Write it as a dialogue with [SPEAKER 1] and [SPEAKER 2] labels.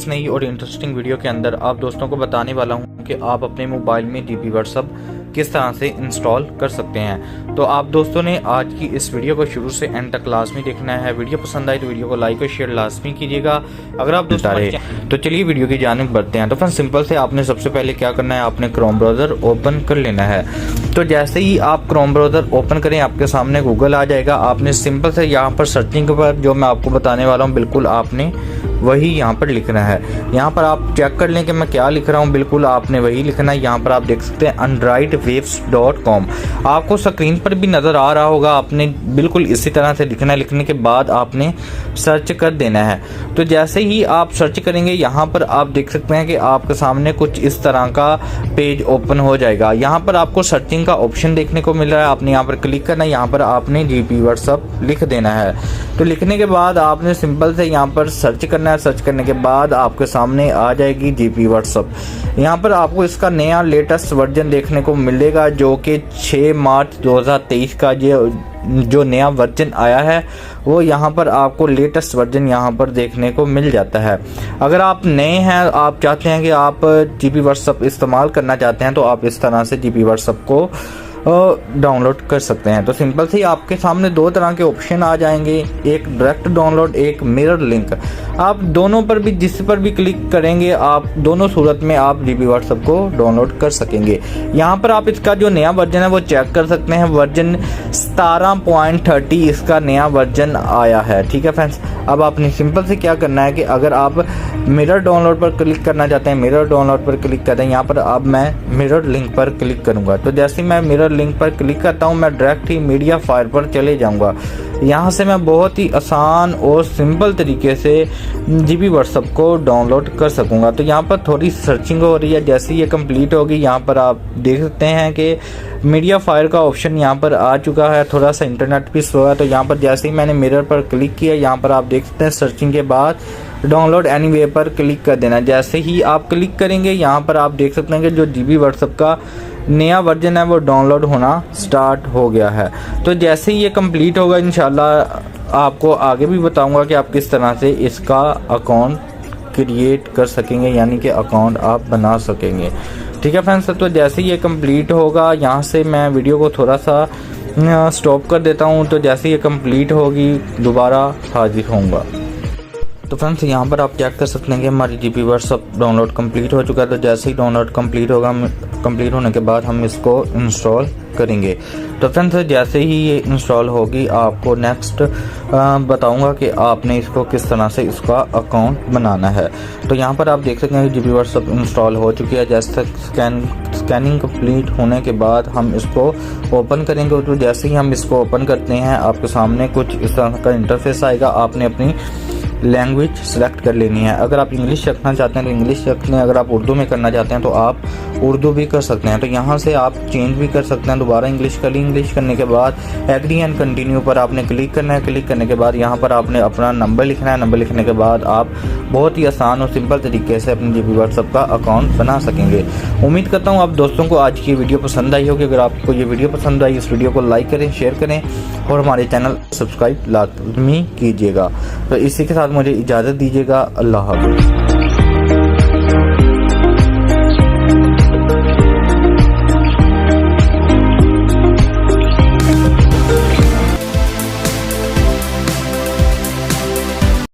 [SPEAKER 1] इस नई और इंटरेस्टिंग वीडियो के अंदर आप दोस्तों को बताने वाला हूं कि आप अपने मोबाइल में जीपी व्हाट्सएप किस तरह से इंस्टॉल कर सकते हैं। तो आप दोस्तों ने आज की इस वीडियो को शुरू से एंड तक लाजमी देखना है। वीडियो पसंद आई तो वीडियो को लाइक और शेयर लाजमी कीजिएगा अगर आप दोस्त रहे। तो चलिए वीडियो की जानिब बढ़ते हैं। तो फ्रेंड्स सिंपल से आपने सबसे पहले क्या करना है, आपने क्रोम ब्राउज़र ओपन कर लेना है। तो जैसे ही आप क्रोम ब्राउज़र ओपन करें आपके सामने गूगल आ जाएगा। आपने सिंपल से यहाँ पर सर्चिंग पर जो मैं आपको बताने वाला हूँ बिल्कुल आपने वही यहाँ पर लिखना है। यहाँ पर आप चेक कर लें कि मैं क्या लिख रहा हूँ, बिल्कुल आपने वही लिखना है। यहाँ पर आप देख सकते हैं androidwaves.com आपको स्क्रीन पर भी नज़र आ रहा होगा। आपने बिल्कुल इसी तरह से लिखना है। लिखने के बाद आपने सर्च कर देना है। तो जैसे ही आप सर्च करेंगे यहाँ पर आप देख सकते हैं कि आपके सामने कुछ इस तरह का पेज ओपन हो जाएगा। यहाँ पर आपको सर्चिंग का ऑप्शन देखने को मिल रहा है। आपने यहाँ पर क्लिक करना है। यहाँ पर आपने जीपी व्हाट्सएप लिख देना है। तो लिखने के बाद आपने सिंपल से यहाँ पर सर्च करना है। सर्च करने के बाद आपके सामने आ जाएगी जीपी व्हाट्सएप। यहाँ पर आपको इसका नया लेटेस्ट वर्जन देखने को मिलेगा जो कि 6 मार्च 2023 का जो नया वर्जन आया है वो यहाँ पर आपको लेटेस्ट वर्जन यहाँ पर देखने को मिल जाता है। अगर आप नए हैं, आप चाहते हैं कि आप जीपी व्हाट्सएप इस्तेमाल करना चाहते हैं तो आप इस तरह से जीपी व्हाट्सएप को डाउनलोड कर सकते हैं। तो सिंपल से आपके सामने दो तरह के ऑप्शन आ जाएंगे, एक डायरेक्ट डाउनलोड, एक मिरर लिंक। आप दोनों पर भी जिस पर भी क्लिक करेंगे आप दोनों सूरत में आप जीपी व्हाट्सएप को डाउनलोड कर सकेंगे। यहाँ पर आप इसका जो नया वर्जन है वो चेक कर सकते हैं। वर्जन 17.30 इसका नया वर्जन आया है। ठीक है फ्रेंड्स, अब आपने सिंपल से क्या करना है कि अगर आप मिरर डाउनलोड पर क्लिक करना चाहते हैं, मिरर डाउनलोड पर क्लिक करते हैं। यहाँ पर अब मैं मिरर लिंक पर क्लिक करूँगा। तो जैसे मैं मिरर लिंक पर क्लिक करता हूँ मैं डायरेक्ट ही मीडिया फायर पर चले जाऊँगा। यहाँ से मैं बहुत ही आसान और सिंपल तरीके से जीपी व्हाट्सएप को डाउनलोड कर सकूँगा। तो यहाँ पर थोड़ी सर्चिंग हो रही है। जैसे ये कंप्लीट होगी यहाँ पर आप देख सकते हैं कि मीडिया फायर का ऑप्शन यहाँ पर आ चुका है। थोड़ा सा इंटरनेट भी स्लो है। तो यहाँ पर जैसे ही मैंने मिरर पर क्लिक किया यहाँ पर आप देख सकते हैं सर्चिंग के बाद डाउनलोड एनीवे पर क्लिक कर देना। जैसे ही आप क्लिक करेंगे यहाँ पर आप देख सकते हैं कि जो जीपी व्हाट्सएप का नया वर्जन है वो डाउनलोड होना स्टार्ट हो गया है। तो जैसे ही ये कंप्लीट होगा इंशाल्लाह आपको आगे भी बताऊंगा कि आप किस तरह से इसका अकाउंट क्रिएट कर सकेंगे, यानी कि अकाउंट आप बना सकेंगे। ठीक है फ्रेंड्स, तो जैसे ही ये कंप्लीट होगा यहाँ से मैं वीडियो को थोड़ा सा स्टॉप कर देता हूँ। तो जैसे ये कंप्लीट होगी दोबारा हाजिर होऊंगा। तो फ्रेंड्स यहाँ पर आप चेक कर सकते हैं कि हमारी जीपी व्हाट्सएप डाउनलोड कंप्लीट हो चुका है। तो जैसे ही डाउनलोड कंप्लीट होगा, कंप्लीट होने के बाद हम इसको इंस्टॉल करेंगे। तो फ्रेंड्स जैसे ही ये इंस्टॉल होगी आपको नेक्स्ट बताऊंगा कि आपने इसको किस तरह से इसका अकाउंट बनाना है। तो यहाँ पर आप देख सकते हैं कि जीपी व्हाट्सएप इंस्टॉल हो चुकी है। जैसे स्कैनिंग कंप्लीट होने के बाद हम इसको ओपन करेंगे। तो जैसे ही हम इसको ओपन करते हैं आपके सामने कुछ इस तरह का इंटरफेस आएगा। आपने अपनी लैंग्वेज सेलेक्ट कर लेनी है। अगर आप इंग्लिश रखना चाहते हैं तो इंग्लिश रख लें। अगर आप उर्दू में करना चाहते हैं तो आप उर्दू भी कर सकते हैं। तो यहाँ से आप चेंज भी कर सकते हैं। दोबारा इंग्लिश कर ली। इंग्लिश करने के बाद एग्री एंड कंटिन्यू पर आपने क्लिक करना है। क्लिक करने के बाद यहाँ पर आपने अपना नंबर लिखना है। नंबर लिखने के बाद आप बहुत ही आसान और सिंपल तरीके से अपने जीपी व्हाट्सएप का अकाउंट बना सकेंगे। उम्मीद करता हूँ आप दोस्तों को आज की वीडियो पसंद आई होगी। अगर आपको ये वीडियो पसंद आई इस वीडियो को लाइक करें, शेयर करें और हमारे चैनल सब्सक्राइब लाजमी कीजिएगा। तो इसी के साथ मुझे इजाज़त दीजिएगा। अल्लाह हाफ़िज़।